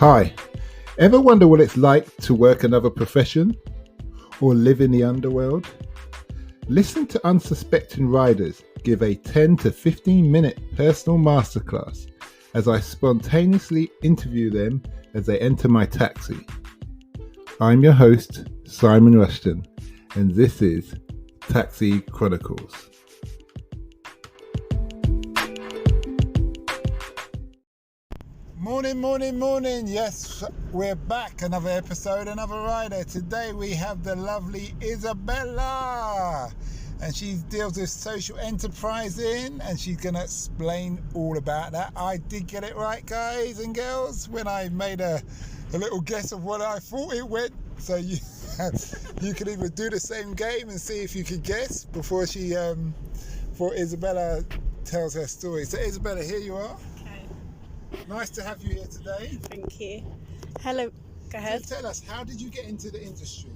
Hi, ever wonder what it's like to work another profession or live in the underworld? Listen to unsuspecting riders give a 10 to 15 minute personal masterclass as I spontaneously interview them as they enter my taxi. I'm your host, Simon Rushton, and this is Taxi Chronicles. Morning. Yes, we're back. Another episode, another rider. Today we have the lovely Isabella, and she deals with social enterprising, and she's going to explain all about that. I did get it right, guys and girls, when I made a little guess of what I thought it went. So you can either do the same game and see if you could guess before Isabella tells her story. So Isabella, here you are. Nice to have you here today. Thank you. Hello, go ahead. So tell us, how did you get into the industry?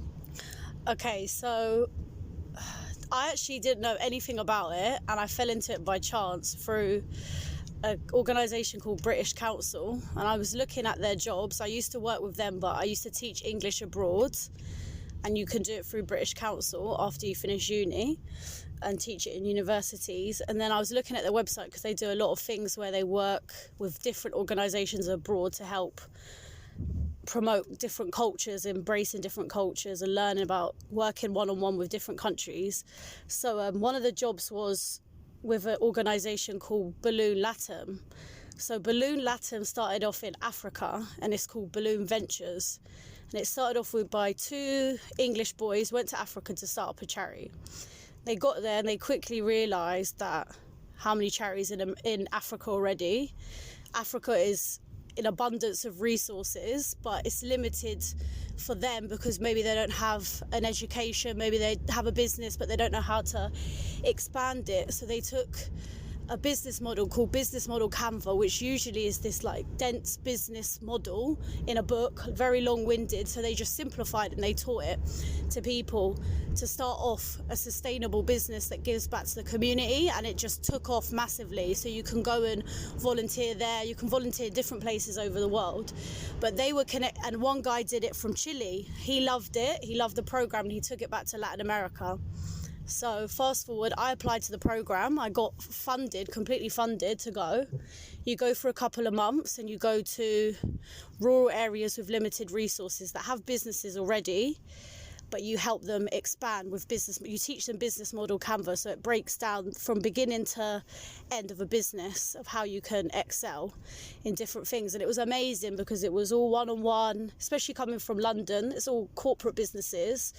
Okay, so I actually didn't know anything about it, and I fell into it by chance through an organisation called British Council, and I was looking at their jobs. I used to work with them, but I used to teach English abroad, and you can do it through British Council after you finish uni and teach it in universities. And then I was looking at their website because they do a lot of things where they work with different organisations abroad to help promote different cultures, embracing different cultures and learning about working one-on-one with different countries. So one of the jobs was with an organisation called Balloon Latam. So Balloon Latam started off in Africa, and it's called Balloon Ventures. And it started off by two English boys went to Africa to start up a charity. They got there and they quickly realised that how many charities in Africa already. Africa is in abundance of resources, but it's limited for them because maybe they don't have an education, maybe they have a business, but they don't know how to expand it. So they took a business model called Business Model Canva, which usually is this like dense business model in a book, very long-winded. So they just simplified it and they taught it to people to start off a sustainable business that gives back to the community, and it just took off massively. So you can go and volunteer there, you can volunteer different places over the world. But they were and one guy did it from Chile. He loved it, he loved the program, and he took it back to Latin America. So fast forward, I applied to the program. I got completely funded to go. You go for a couple of months and you go to rural areas with limited resources that have businesses already, but you help them expand with business. You teach them business model Canva, so it breaks down from beginning to end of a business of how you can excel in different things. And it was amazing because it was all one-on-one, especially coming from London. It's all corporate businesses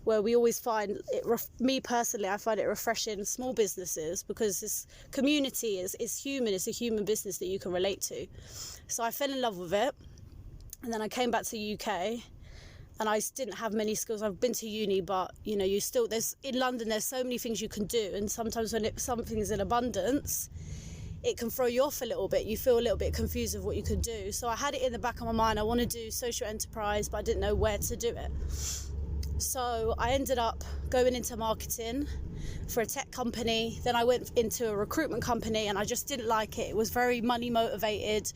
where we always find it, me personally, I find it refreshing small businesses because this community is human. It's a human business that you can relate to. So I fell in love with it. And then I came back to the UK. And I didn't have many skills. I've been to uni, but you know, in London there's so many things you can do, and sometimes when something's in abundance, it can throw you off a little bit. You feel a little bit confused of what you can do. So I had it in the back of my mind, I want to do social enterprise, but I didn't know where to do it. So I ended up going into marketing for a tech company. Then I went into a recruitment company, and I just didn't like it. It was very money motivated,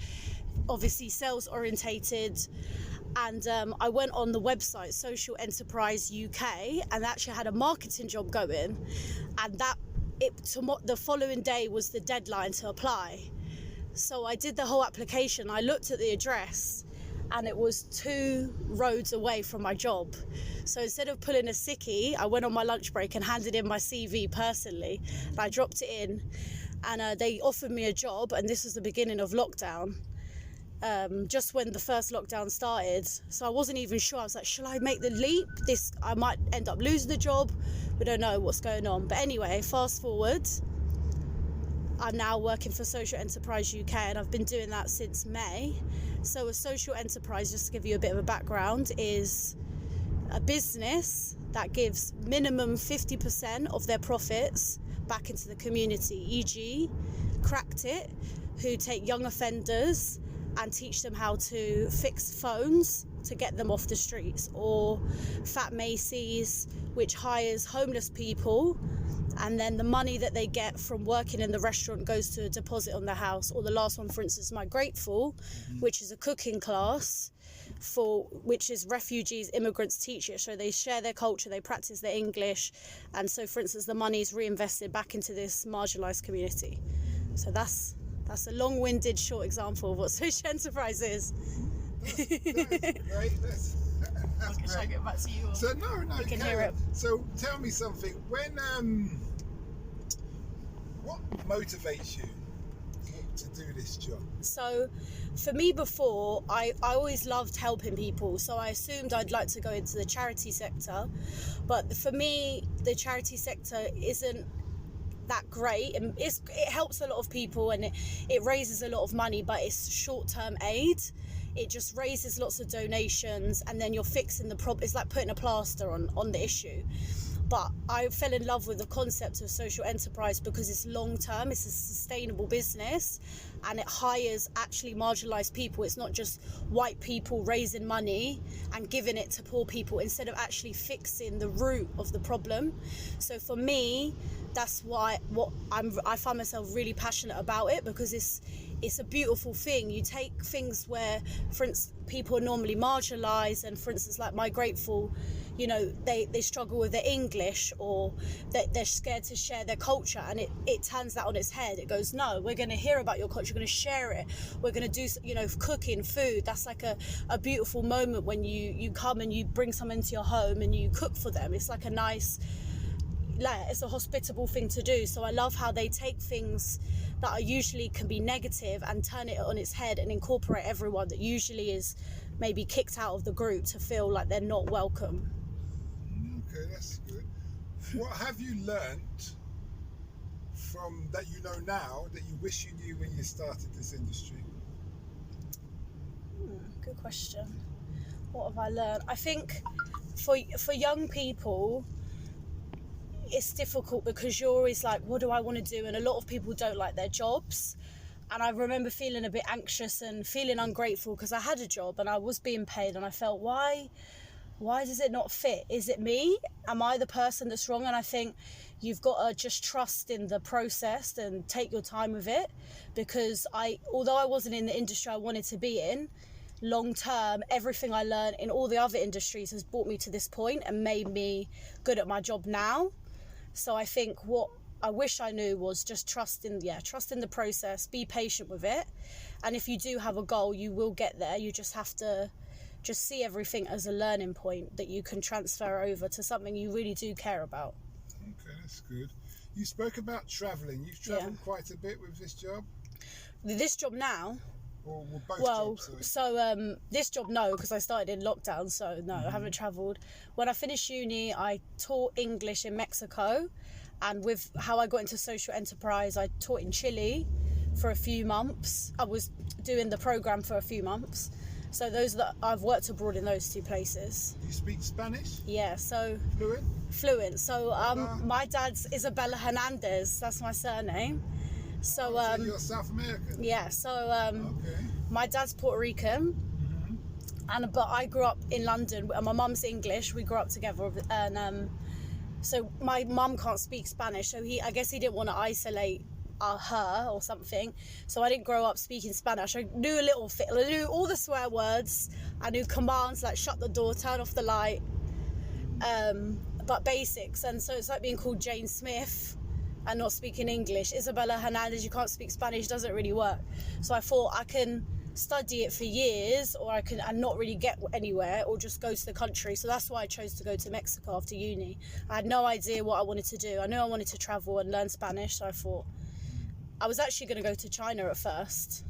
obviously sales orientated. And I went on the website Soical Enterprise UK and actually had a marketing job going, and the following day was the deadline to apply. So I did the whole application. I looked at the address and it was 2 roads away from my job. So instead of pulling a sickie, I went on my lunch break and handed in my CV personally, and I dropped it in, and they offered me a job, and this was the beginning of lockdown. Just when the first lockdown started, so I wasn't even sure. I was like, shall I make the leap? I might end up losing the job. We don't know what's going on. But anyway, fast forward, I'm now working for Soical Enterprise UK, and I've been doing that since May. So a social enterprise, just to give you a bit of a background, is a business that gives minimum 50% of their profits back into the community, e.g. Cracked It, who take young offenders and teach them how to fix phones to get them off the streets, or Fat Macy's, which hires homeless people and then the money that they get from working in the restaurant goes to a deposit on the house. Or the last one, for instance, My Grateful, which is a cooking class which is refugees, immigrants teach it. So they share their culture, they practice their English, and so, for instance, the money is reinvested back into this marginalised community. So that's a long-winded short example of what social enterprise is. That's great. That's okay, shall I get back to you? So no, you can hear it. So tell me something. What motivates you to do this job? So for me, before, I always loved helping people, so I assumed I'd like to go into the charity sector. But for me, the charity sector isn't that great, and it helps a lot of people, and it raises a lot of money, but it's short-term aid. It just raises lots of donations, and then you're fixing the problem. It's like putting a plaster on the issue. But I fell in love with the concept of social enterprise because it's long term, it's a sustainable business, and it hires actually marginalised people. It's not just white people raising money and giving it to poor people instead of actually fixing the root of the problem. So for me, that's why I find myself really passionate about it, because it's a beautiful thing. You take things where, for instance, people are normally marginalised, and for instance, like My Grateful, you know, they struggle with their English, or they're scared to share their culture, and it turns that on its head. It goes, no, we're going to hear about your culture, we're going to share it, we're going to do, you know, cooking, food. That's like a beautiful moment when you come and you bring someone into your home and you cook for them. It's like a nice, it's a hospitable thing to do. So I love how they take things that are usually can be negative and turn it on its head and incorporate everyone that usually is maybe kicked out of the group to feel like they're not welcome. Okay, that's good. What have you learnt from that you know now that you wish you knew when you started this industry? Good question. What have I learned? I think for young people, it's difficult because you're always like, what do I want to do? And a lot of people don't like their jobs. And I remember feeling a bit anxious and feeling ungrateful because I had a job and I was being paid, and I felt, why does it not fit? Is it me? Am I the person that's wrong? And I think you've got to just trust in the process and take your time with it, because although I wasn't in the industry I wanted to be in, long term, everything I learned in all the other industries has brought me to this point and made me good at my job now. So I think what I wish I knew was just trust in the process, be patient with it. And if you do have a goal, you will get there. You just have to just see everything as a learning point that you can transfer over to something you really do care about. Okay, that's good. You spoke about travelling. You've travelled quite a bit with this job? This job now? Or both jobs? So this job, no, because I started in lockdown, so no, I haven't travelled. When I finished uni, I taught English in Mexico, and with how I got into social enterprise, I taught in Chile for a few months. I was doing the programme for a few months. So those that I've worked abroad in those two places. You speak Spanish? Yeah, so... Fluent? So my dad's Isabella Hernandez, that's my surname. So so you're South American? Yeah, so okay. My dad's Puerto Rican, but I grew up in London, and my mum's English. We grew up together, and so my mum can't speak Spanish, so I guess he didn't want to isolate her or something. So I didn't grow up speaking Spanish. I knew a little bit. I knew all the swear words. I knew commands like shut the door, turn off the light, but basics. And so it's like being called Jane Smith and not speaking English. Isabella Hernandez, you can't speak Spanish, doesn't really work. So I thought I can study it for years, or I can and not really get anywhere, or just go to the country. So that's why I chose to go to Mexico after uni. I had no idea what I wanted to do. I knew I wanted to travel and learn Spanish, so I thought I was actually going to go to China at first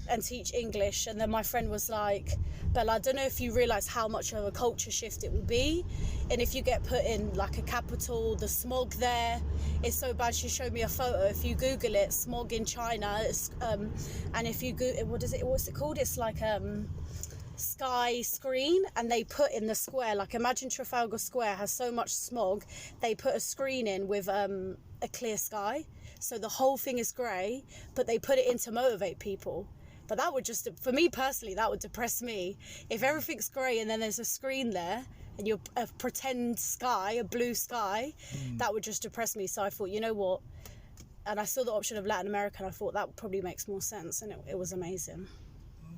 and teach English. And then my friend was like, Bella, I don't know if you realise how much of a culture shift it will be, and if you get put in like a capital, the smog there is so bad. She showed me a photo. If you Google it, smog in China, and if you Google what's it called? It's like sky screen, and they put in the square, like imagine Trafalgar Square has so much smog, they put a screen in with a clear sky, so the whole thing is grey, but they put it in to motivate people. But that would just, for me personally, that would depress me. If everything's grey and then there's a screen there, and you're a pretend sky, a blue sky, that would just depress me. So I thought, you know what? And I saw the option of Latin America, and I thought that probably makes more sense, and it was amazing.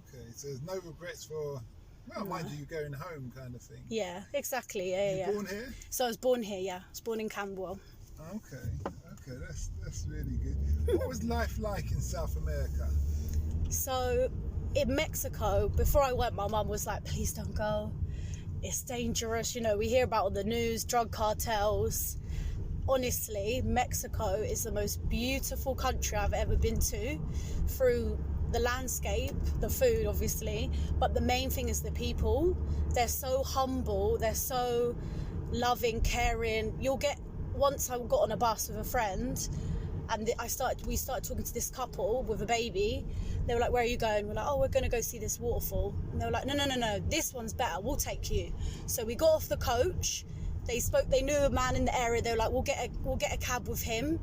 Okay, so there's no regrets for, well, mind you, going home kind of thing. Yeah, exactly. Yeah. Born here? So I was born here, yeah. I was born in Camberwell. Okay, that's really good. What was life like in South America? So in Mexico, before I went, my mum was like, please don't go. It's dangerous. You know, we hear about on the news, drug cartels. Honestly, Mexico is the most beautiful country I've ever been to, through the landscape, the food, obviously, but the main thing is the people. They're so humble, they're so loving, caring. Once I got on a bus with a friend, and we started talking to this couple with a baby. They were like, where are you going? We're like, oh, we're going to go see this waterfall. And they were like, no, this one's better, we'll take you. So we got off the coach. They knew a man in the area. They were like, we'll get a cab with him.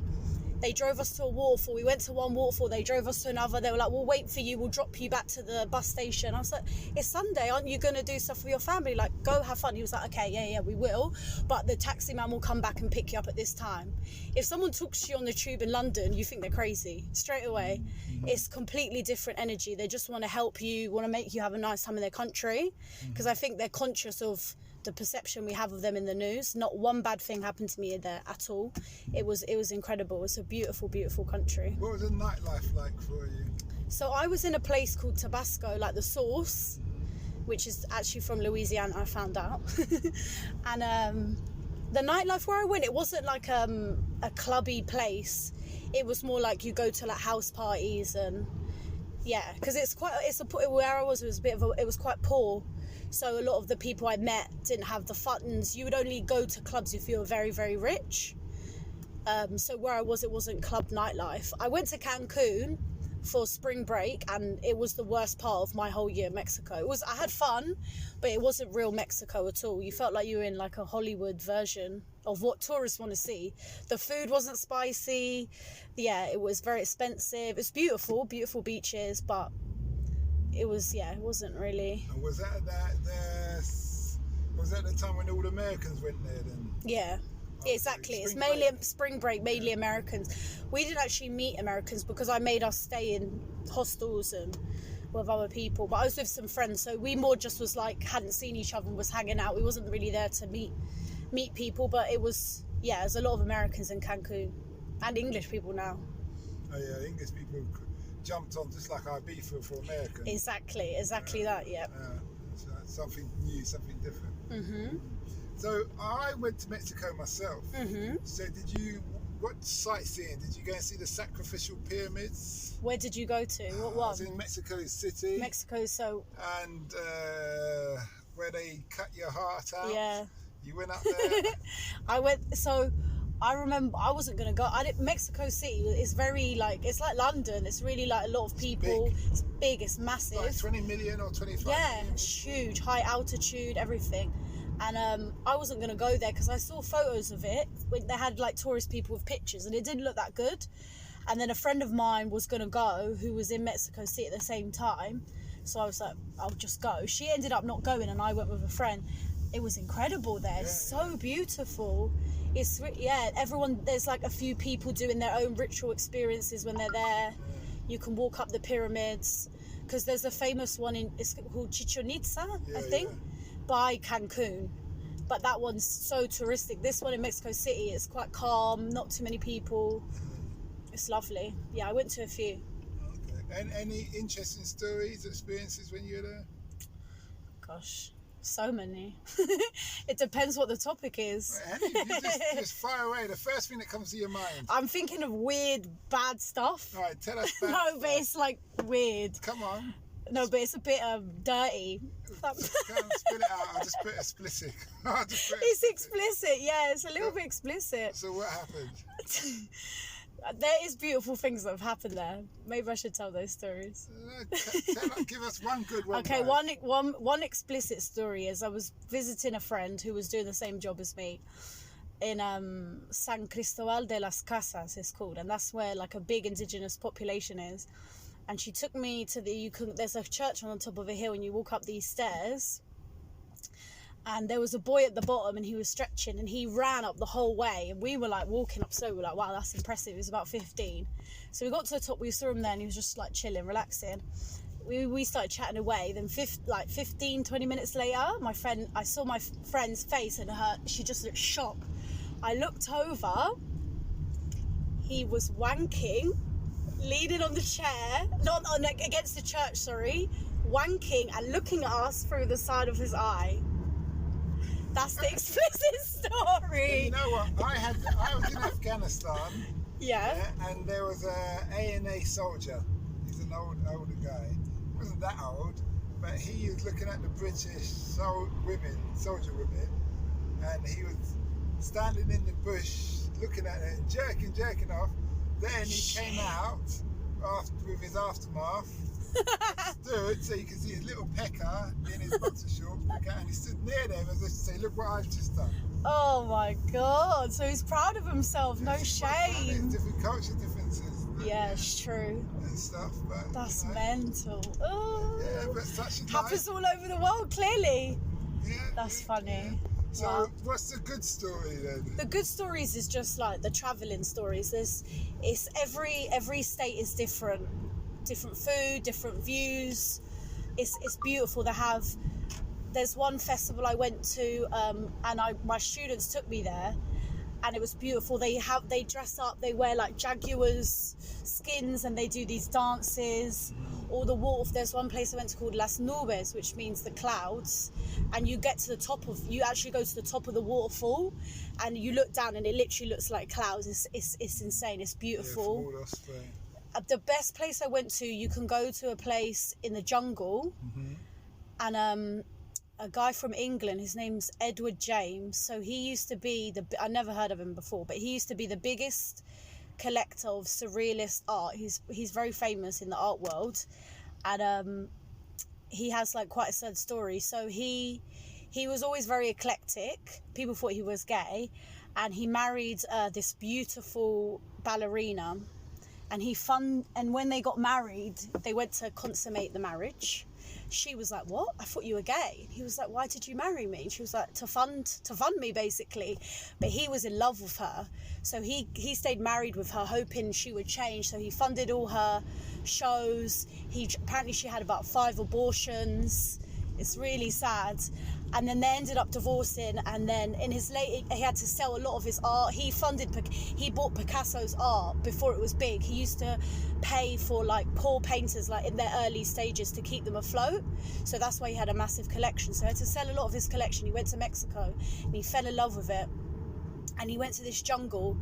They drove us to a waterfall. We went to one waterfall. They drove us to another. They were like, we'll wait for you. We'll drop you back to the bus station. I was like, it's Sunday. Aren't you going to do stuff with your family? Like, go have fun. He was like, okay, yeah, we will. But the taxi man will come back and pick you up at this time. If someone talks to you on the tube in London, you think they're crazy straight away. It's completely different energy. They just want to help you, want to make you have a nice time in their country. Because I think they're conscious of the perception we have of them in the news. Not one bad thing happened to me there at all. It was incredible. It's a beautiful, beautiful country. What was the nightlife like for you? So I was in a place called Tabasco, like the sauce, which is actually from Louisiana, I found out. And the nightlife where I went, it wasn't like a clubby place. It was more like you go to like house parties, and yeah, because where I was, it was quite poor. So a lot of the people I met didn't have the funds. You would only go to clubs if you were very, very rich. So where I was, it wasn't club nightlife. I went to Cancun for spring break, and it was the worst part of my whole year in Mexico. I had fun, but it wasn't real Mexico at all. You felt like you were in like a Hollywood version of what tourists want to see. The food wasn't spicy. Yeah, it was very expensive. It's beautiful, beautiful beaches, but it wasn't really. And was that the time when all the Americans went there then? Yeah, exactly. It's mainly spring break, mainly Americans. We didn't actually meet Americans because I made us stay in hostels and with other people. But I was with some friends, so we more just was like hadn't seen each other and was hanging out. We wasn't really there to meet people, but there's a lot of Americans in Cancun and English people now. Oh yeah, English people jumped on just like Ibiza for Americans. Exactly that, yeah. So something new, something different. So I went to Mexico myself. So what sightseeing? Did you go and see the sacrificial pyramids? Where did you go to? What one? I was in Mexico City. And where they cut your heart out. Yeah. You went up there? I remember I wasn't going to go. Mexico City is very it's like London. It's really like a lot of people. It's big, it's massive. Like 20 million or 25 million. It's huge, high altitude, everything. And I wasn't going to go there because I saw photos of it. They had like tourist people with pictures, and it didn't look that good. And then a friend of mine was going to go who was in Mexico City at the same time. So I was like, I'll just go. She ended up not going, and I went with a friend. It was incredible there. It's so beautiful. Everyone, there's like a few people doing their own ritual experiences when they're there. You can walk up the pyramids, because there's a famous one it's called Chichen Itza, I think, by Cancun. But that one's so touristic. This one in Mexico City is quite calm, not too many people. It's lovely. Yeah, I went to a few. Okay. And any interesting stories, experiences when you were there? Gosh. So many. It depends what the topic is. Just fire away. The first thing that comes to your mind. I'm thinking of weird, bad stuff. All right, tell us bad No, stuff. but it's like weird. Come on. No, but it's a bit dirty. Come spit it out. I'll just put explicit. It's explicit. Yeah, it's a little bit explicit. So what happened? There is beautiful things that have happened there. Maybe I should tell those stories. Give us one good one. Okay, one explicit story is I was visiting a friend who was doing the same job as me in San Cristobal de las Casas, it's called, and that's where like a big indigenous population is. And she took me to there's a church on the top of a hill, and you walk up these stairs, and there was a boy at the bottom, and he was stretching, and he ran up the whole way, and we were like walking up slow. We were like, wow, that's impressive. He was about 15. So we got to the top, we saw him there, and he was just like chilling, relaxing. We started chatting away. Then 15-20 minutes later, I saw my friend's face, and she just looked shocked. I looked over, he was wanking, leaning on the chair, not on against the church, sorry, wanking and looking at us through the side of his eye. That's the explicit story. You know what? I was in Afghanistan. Yeah. And there was a ANA soldier. He's an older guy. He wasn't that old, but he was looking at the British soldier women, and he was standing in the bush looking at it and jerking off. Then he came out with his aftermath, stood so you can see his little pecker in his boxer shorts, and he stood near them as if to say, look what I've just done. Oh my God, so he's proud of himself, no shame. There's different culture differences. Yeah, it's true. And stuff, but that's mental. Oh. Yeah, but such a happens all over the world, clearly. Yeah. That's funny. Yeah. So wow. What's the good story then? The good stories is just like the travelling stories. It's every state is different food, different views. It's beautiful. There's one festival I went to, and my students took me there, and it was beautiful. They dress up, they wear like jaguars skins, and they do these dances. Or the water. There's one place I went to called Las Nubes, which means the clouds, and you actually go to the top of the waterfall, and you look down, and it literally looks like clouds. It's insane. It's beautiful. Yeah, the best place I went to, you can go to a place in the jungle, and a guy from England, his name's Edward James. So he used to be I never heard of him before, but he used to be the biggest collector of surrealist art. He's very famous in the art world, and he has like quite a sad story. So he was always very eclectic. People thought he was gay, and he married this beautiful ballerina, and when they got married, they went to consummate the marriage. She was like, what? I thought you were gay. He was like, why did you marry me? And she was like, to fund me, basically. But he was in love with her. So he stayed married with her, hoping she would change. So he funded all her shows. Apparently she had about 5 abortions. It's really sad. And then they ended up divorcing, and then in his he had to sell a lot of his art. He bought Picasso's art before it was big. He used to pay for like poor painters like in their early stages to keep them afloat. So that's why he had a massive collection. So he had to sell a lot of his collection. He went to Mexico and he fell in love with it. And he went to this jungle,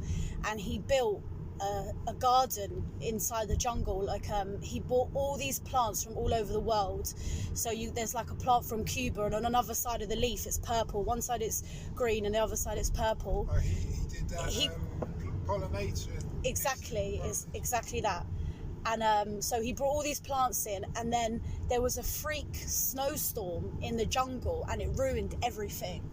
and he built a garden inside the jungle. Like he bought all these plants from all over the world. So there's like a plant from Cuba, and on another side of the leaf it's purple. One side it's green, and the other side it's purple. Oh, he did that pollination. Exactly, it's exactly that. And so he brought all these plants in, and then there was a freak snowstorm in the jungle, and it ruined everything.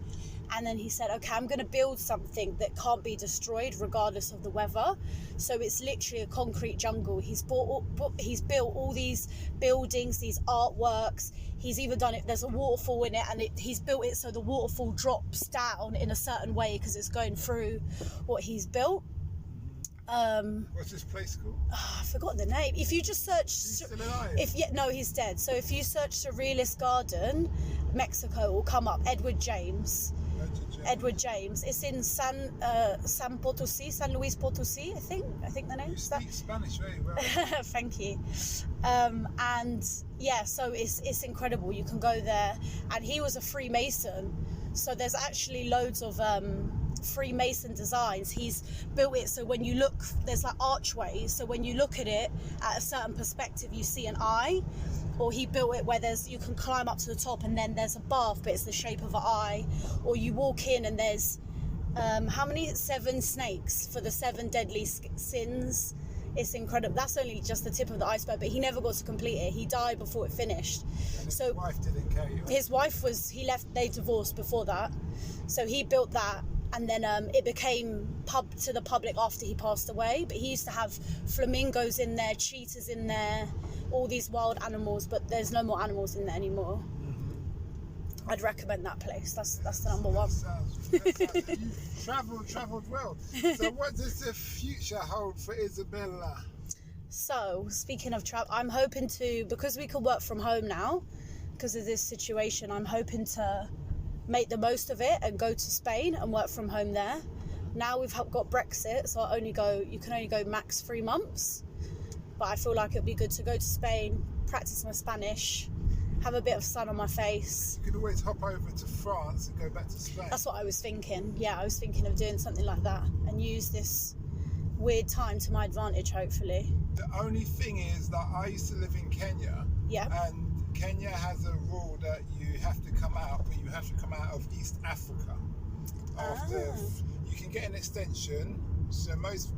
And then he said, okay, I'm going to build something that can't be destroyed regardless of the weather. So it's literally a concrete jungle. He's built all these buildings, these artworks. He's even done it, there's a waterfall in it, and he's built it so the waterfall drops down in a certain way because it's going through what he's built. What's this place called? I forgot the name. If you just search, He's still alive? No, he's dead. So if you search Surrealist Garden, Mexico will come up. Edward James. It's in San Luis Potosí, I think the name is that. You speak Spanish very well. Thank you. And yeah, so it's incredible. You can go there, and he was a Freemason, so there's actually loads of Freemason designs. He's built it so when you look, there's like archways, so when you look at it at a certain perspective you see an eye. Or he built it where you can climb up to the top, and then there's a bath, but it's the shape of an eye. Or you walk in and there's 7 snakes for the 7 deadly sins. It's incredible. That's only just the tip of the iceberg, but he never got to complete it. He died before it finished. And his wife didn't carry on. His wife they divorced before that. So he built that, and then it became to the public after he passed away. But he used to have flamingos in there, cheetahs in there, all these wild animals, but there's no more animals in there anymore. I'd recommend that place. That's the number one. You've travelled well. So what does the future hold for Isabella? So, speaking of travel, I'm hoping to, because we can work from home now, because of this situation, I'm hoping to make the most of it and go to Spain and work from home there. Now we've got Brexit, so you can only go max 3 months. But I feel like it'd be good to go to Spain, practice my Spanish, have a bit of sun on my face. You could always hop over to France and go back to Spain. That's what I was thinking. Yeah, I was thinking of doing something like that and use this weird time to my advantage, hopefully. The only thing is that I used to live in Kenya. Yeah. And Kenya has a rule that you have to come out, but you have to come out of East Africa. You can get an extension. So most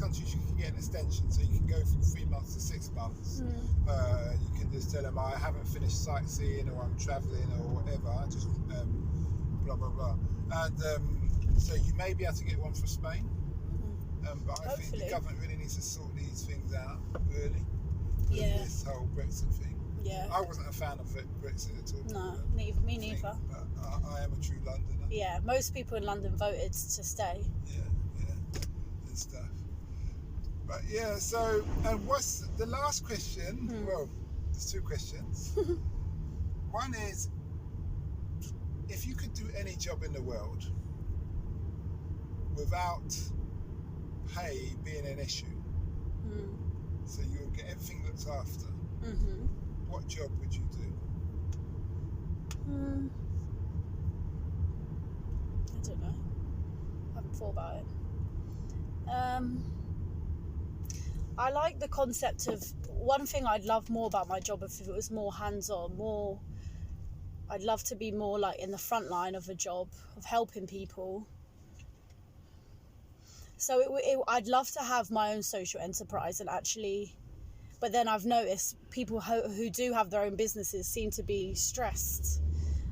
countries you can get an extension, so you can go from 3 months to 6 months. You can just tell them I haven't finished sightseeing or I'm travelling or whatever, just blah blah blah. And so you may be able to get one for Spain. But I think the government really needs to sort these things out, really. Yeah. This whole Brexit thing. Yeah. I wasn't a fan of Brexit at all. No, me neither. But I am a true Londoner. Yeah, most people in London voted to stay. Yeah, and stuff. But yeah, so, and what's the last question? Well, there's 2 questions. One is, if you could do any job in the world without pay being an issue, so you'll get everything looked after, what job would you do? I don't know. I haven't thought about it. I like the concept of, one thing I'd love more about my job if it was more hands-on, I'd love to be more like in the front line of a job, of helping people. So I'd love to have my own social enterprise and actually, but then I've noticed people who do have their own businesses seem to be stressed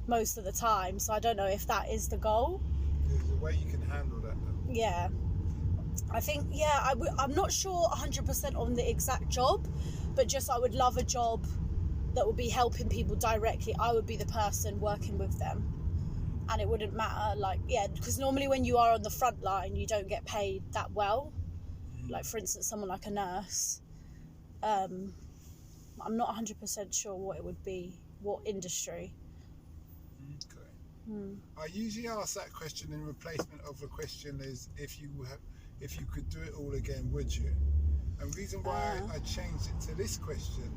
most of the time. So I don't know if that is the goal. There's a way you can handle that though. Yeah. I think, I'm not sure 100% on the exact job, but just I would love a job that would be helping people directly. I would be the person working with them. And it wouldn't matter, because normally when you are on the front line, you don't get paid that well. Like, for instance, someone like a nurse. I'm not 100% sure what it would be, what industry. Okay. I usually ask that question in replacement of a question is, if you could do it all again, would you? And the reason why I changed it to this question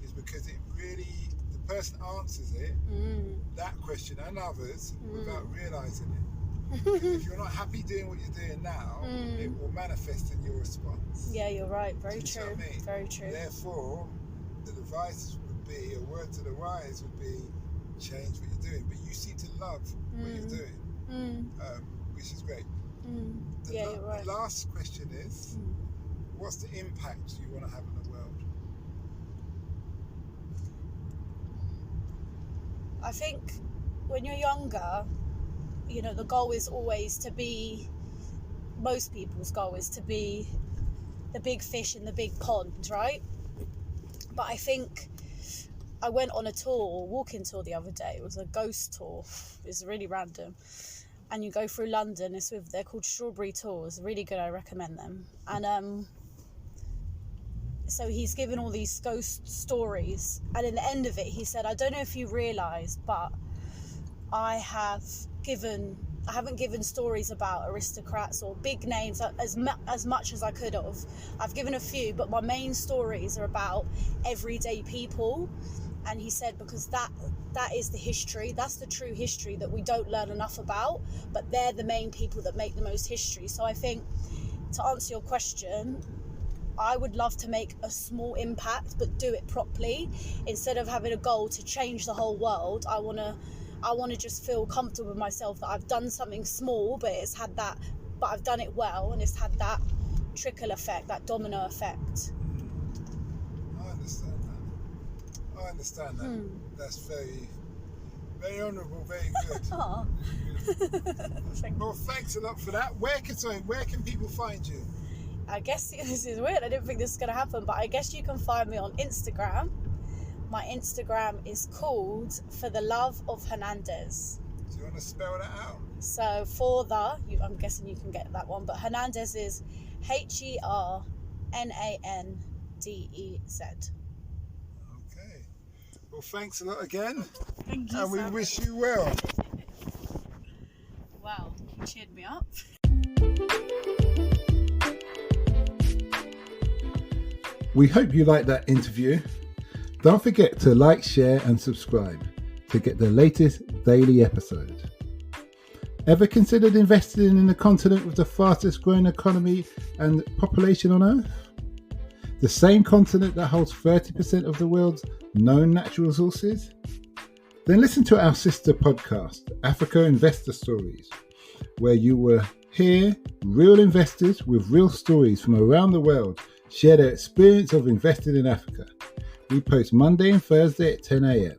is because it really, the person answers it, that question and others, without realising it. Because if you're not happy doing what you're doing now, it will manifest in your response. Yeah, you're right. Very true. What I mean? Very true. Therefore, the advice would be, a word to the wise would be, change what you're doing. But you seem to love what you're doing, which is great. You're right. The last question is, what's the impact you want to have in the world? I think when you're younger, the goal is always to be, most people's goal is to be the big fish in the big pond, right? But I think I went on a walking tour the other day. It was a ghost tour. It's really random. And you go through London. They're called Strawberry Tours. Really good. I recommend them. And so he's given all these ghost stories. And in the end of it, he said, I don't know if you realise, but I haven't given stories about aristocrats or big names as much as I could have. I've given a few, but my main stories are about everyday people. And he said, because that is the history, that's the true history that we don't learn enough about, but they're the main people that make the most history. So I think, to answer your question, I would love to make a small impact, but do it properly. Instead of having a goal to change the whole world, I want to just feel comfortable with myself that I've done something small, but I've done it well, and it's had that trickle effect, that domino effect. I understand that. That's very, very honourable, very good. Oh. Well, thanks a lot for that. Where can people find you? I guess this is weird. I didn't think this was going to happen, but I guess you can find me on Instagram my Instagram is called For the Love of Hernandez. Do you want to spell that out? So I'm guessing you can get that one, but Hernandez is HERNANDEZ. Okay. Well, thanks a lot again. Thank you. And we Sam. wish you well. Wow, you cheered me up. We hope you liked that interview. Don't forget to like, share and subscribe to get the latest daily episode. Ever considered investing in the continent with the fastest growing economy and population on Earth? The same continent that holds 30% of the world's known natural resources? Then listen to our sister podcast, Africa Investor Stories, where you will hear real investors with real stories from around the world share their experience of investing in Africa. We post Monday and Thursday at 10 a.m.